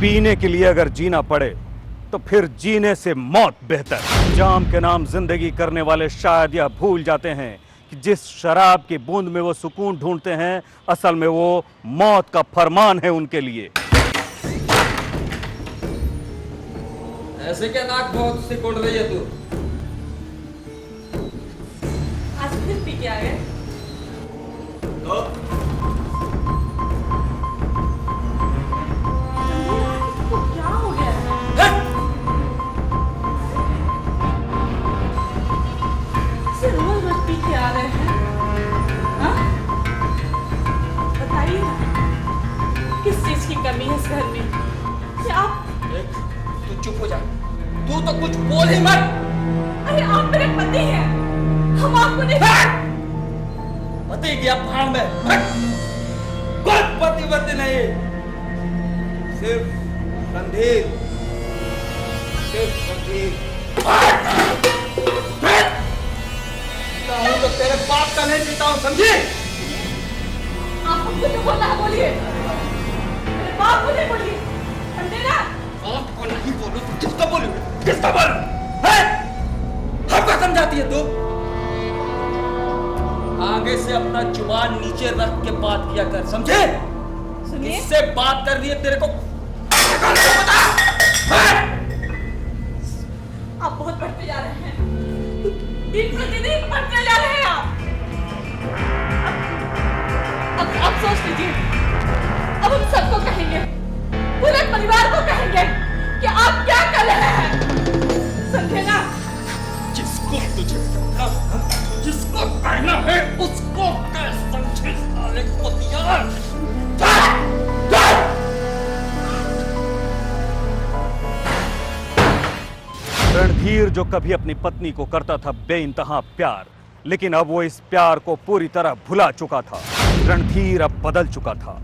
पीने के लिए अगर जीना पड़े तो फिर जीने से मौत बेहतर। जाम के नाम जिंदगी करने वाले शायद यह भूल जाते हैं कि जिस शराब की बूंद में वो सुकून ढूंढते हैं, असल में वो मौत का फरमान है उनके लिए। ऐसे क्या नाक बहुत सिकुड़ रही है तू? आज फिर पी के आ गए? तो इसको क्या हो गया है? इसे रोज रोज पी के आ रहे हैं, हाँ? बताइए ना, किस चीज की कमी है इस घर में? क्या आप? तू चुप हो जा। तू तो कुछ बोल ही मत। अरे आप मेरे पति हैं, हम आपको नहीं। पति गया भाड़ में। कोई पति वति नहीं, सिर्फ रणधीर, सिर्फ रणधीर। पीता हूं तो तेरे बाप का नहीं पीता हूं, समझी? आप हमको जो बोलना है बोलिए, मेरे बाप को नहीं बोलिए, समझे ना? आपको नहीं बोलूं तो किसको बोलूं? किसको बोलूं? हैं? हमको समझाती है तू? आगे से अपना जुबान नीचे रख के बात किया कर, समझे? सुनिए, किससे बात कर रही है तेरे को पता? आप बहुत बढ़ते जा रहे हैं, दिन प्रतिदिन बढ़ते जा रहे हैं आप। अब सोच लीजिए, अब हम सबको कहेंगे, पूरे परिवार को कहेंगे कि आप क्या कर रहे हैं, समझे ना? जिसको कहना है उसको कह, समझे साले कुतिया। रणधीर जो कभी अपनी पत्नी को करता था बेइंतहा प्यार, लेकिन अब वो इस प्यार को पूरी तरह भुला चुका था। रणधीर अब बदल चुका था,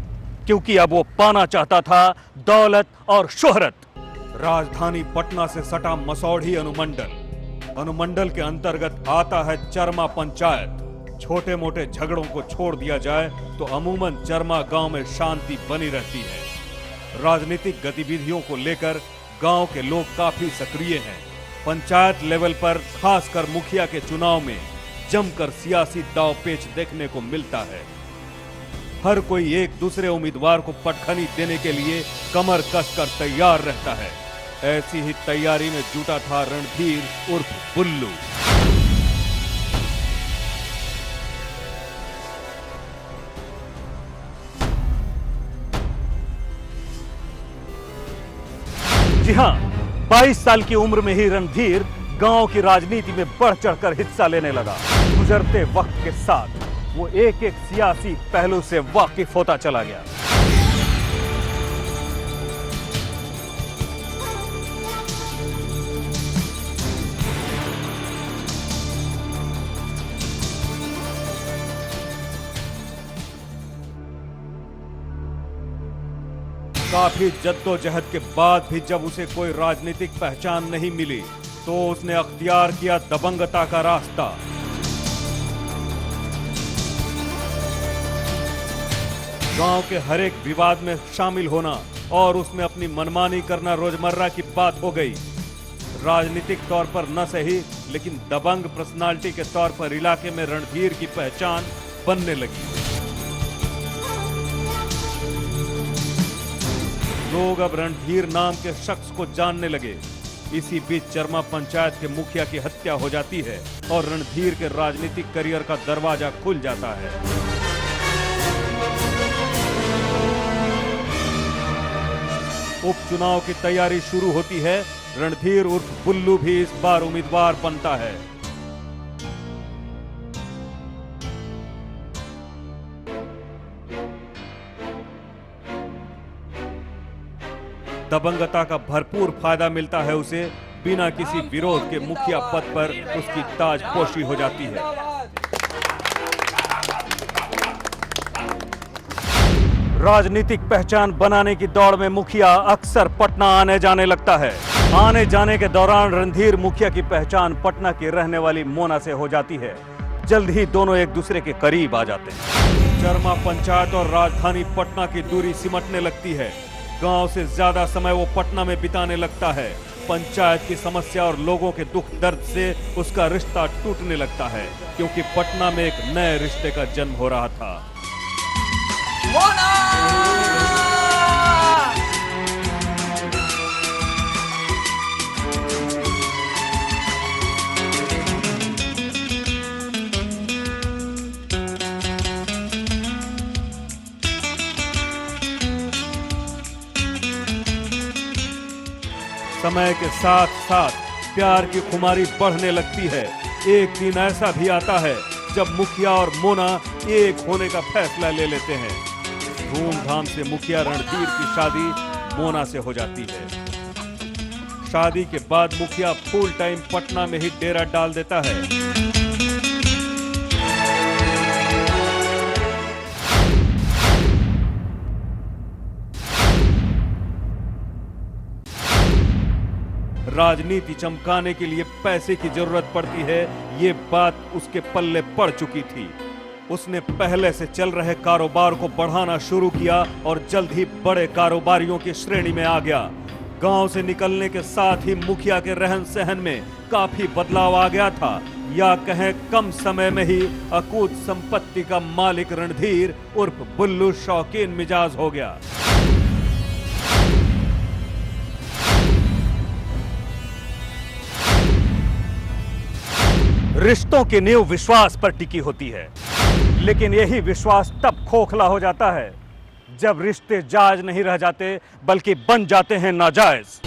क्योंकि अब वो पाना चाहता था दौलत और शोहरत। राजधानी पटना से सटा मसौढ़ी अनुमंडल के अंतर्गत आता है चरमा पंचायत। छोटे मोटे झगड़ों को छोड़ दिया जाए तो अमूमन चरमा गांव में शांति बनी रहती है। राजनीतिक गतिविधियों को लेकर गांव के लोग काफी सक्रिय हैं। पंचायत लेवल पर खासकर मुखिया के चुनाव में जमकर सियासी दांव-पेच देखने को मिलता है। हर कोई एक दूसरे उम्मीदवार को पटखनी देने के लिए कमर कसकर तैयार रहता है। ऐसी ही तैयारी में जुटा था रणधीर उर्फ बुल्लू। जी हां, 22 साल की उम्र में ही रणधीर गांव की राजनीति में बढ़ चढ़कर हिस्सा लेने लगा। गुजरते वक्त के साथ वो एक एक सियासी पहलू से वाकिफ होता चला गया। काफी जद्दोजहद के बाद भी जब उसे कोई राजनीतिक पहचान नहीं मिली तो उसने अख्तियार किया दबंगता का रास्ता। गांव के हर एक विवाद में शामिल होना और उसमें अपनी मनमानी करना रोजमर्रा की बात हो गई। राजनीतिक तौर पर न सही, लेकिन दबंग पर्सनालिटी के तौर पर इलाके में रणधीर की पहचान बनने लगी। लोग अब रणधीर नाम के शख्स को जानने लगे। इसी बीच चरमा पंचायत के मुखिया की हत्या हो जाती है और रणधीर के राजनीतिक करियर का दरवाजा खुल जाता है। उपचुनाव की तैयारी शुरू होती है। रणधीर उर्फ बुल्लू भी इस बार उम्मीदवार बनता है। दबंगता का भरपूर फायदा मिलता है उसे। बिना किसी विरोध के मुखिया पद पर उसकी ताजपोशी हो जाती है। राजनीतिक पहचान बनाने की दौड़ में मुखिया अक्सर पटना आने जाने लगता है। आने जाने के दौरान रणधीर मुखिया की पहचान पटना की रहने वाली मोना से हो जाती है। जल्द ही दोनों एक दूसरे के करीब आ जाते हैं। चरमा पंचायत और राजधानी पटना की दूरी सिमटने लगती है। गांव से ज्यादा समय वो पटना में बिताने लगता है। पंचायत की समस्या और लोगों के दुख दर्द से उसका रिश्ता टूटने लगता है, क्योंकि पटना में एक नए रिश्ते का जन्म हो रहा था। मोना! समय के साथ साथ प्यार की खुमारी बढ़ने लगती है। एक दिन ऐसा भी आता है जब मुखिया और मोना एक होने का फैसला ले लेते हैं। धूमधाम से मुखिया रणधीर की शादी मोना से हो जाती है। शादी के बाद मुखिया फुल टाइम पटना में ही डेरा डाल देता है। राजनीति चमकाने के लिए पैसे की जरूरत पड़ती है, ये बात उसके पल्ले पड़ चुकी थी। उसने पहले से चल रहे कारोबार को बढ़ाना शुरू किया और जल्द ही बड़े कारोबारियों की श्रेणी में आ गया। गांव से निकलने के साथ ही मुखिया के रहन सहन में काफी बदलाव आ गया था, या कहें कम समय में ही अकूत संपत्ति का मालिक रणधीर उर्फ बुल्लू शौकीन मिजाज हो गया। रिश्तों की नींव विश्वास पर टिकी होती है, लेकिन यही विश्वास तब खोखला हो जाता है जब रिश्ते जायज नहीं रह जाते बल्कि बन जाते हैं नाजायज।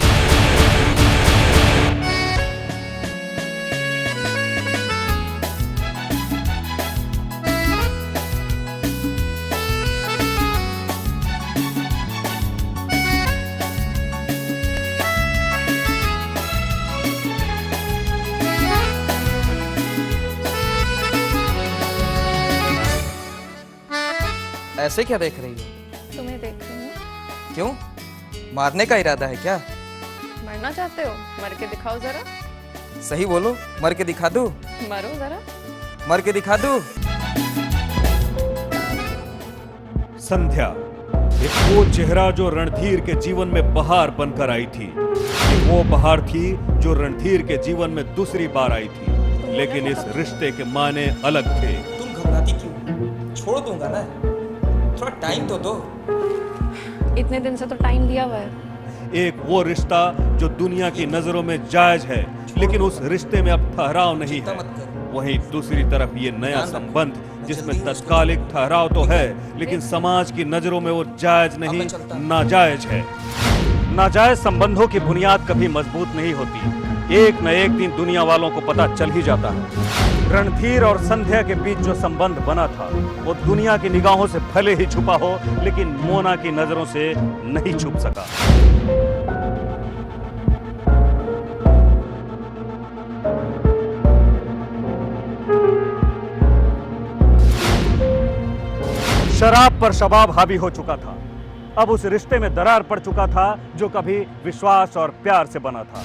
ऐसे क्या देख रही हो? तुम्हें देख रही हूँ। क्यों? मारने का इरादा है क्या? मरना चाहते हो? मर के दिखाओ जरा। सही बोलो, मर के दिखा दूं? मरो जरा। मर के दिखा दूं? संध्या, एक वो चेहरा जो रणधीर के जीवन में बहार बनकर आई थी। ये वो बहार थी जो रणधीर के जीवन में दूसरी बार आई थी, लेकिन इस रिश्ते के माने अलग थे। तुम घबराती क्यों? छोड़ दूंगा ना, थोड़ा टाइम तो दो। इतने दिन से तो टाइम दिया हुआ है। एक वो रिश्ता जो दुनिया की नजरों में जायज है, लेकिन उस रिश्ते में अब ठहराव नहीं है। वहीं दूसरी तरफ ये नया संबंध जिसमें तत्कालिक ठहराव तो है, लेकिन समाज की नजरों में वो जायज नहीं, नाजायज है। नाजायज संबंधों की बुनियाद कभी मजबूत नहीं होती। एक न एक दिन दुनिया वालों को पता चल ही जाता है। रणधीर और संध्या के बीच जो संबंध बना था वो दुनिया की निगाहों से भले ही छुपा हो, लेकिन मोना की नजरों से नहीं छुप सका। शराब पर शबाब हावी हो चुका था। अब उस रिश्ते में दरार पड़ चुका था जो कभी विश्वास और प्यार से बना था।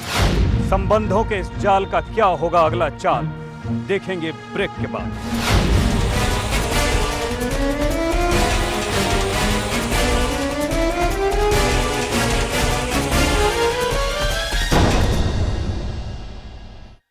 संबंधों के इस जाल का क्या होगा अगला चाल, देखेंगे ब्रेक के बाद।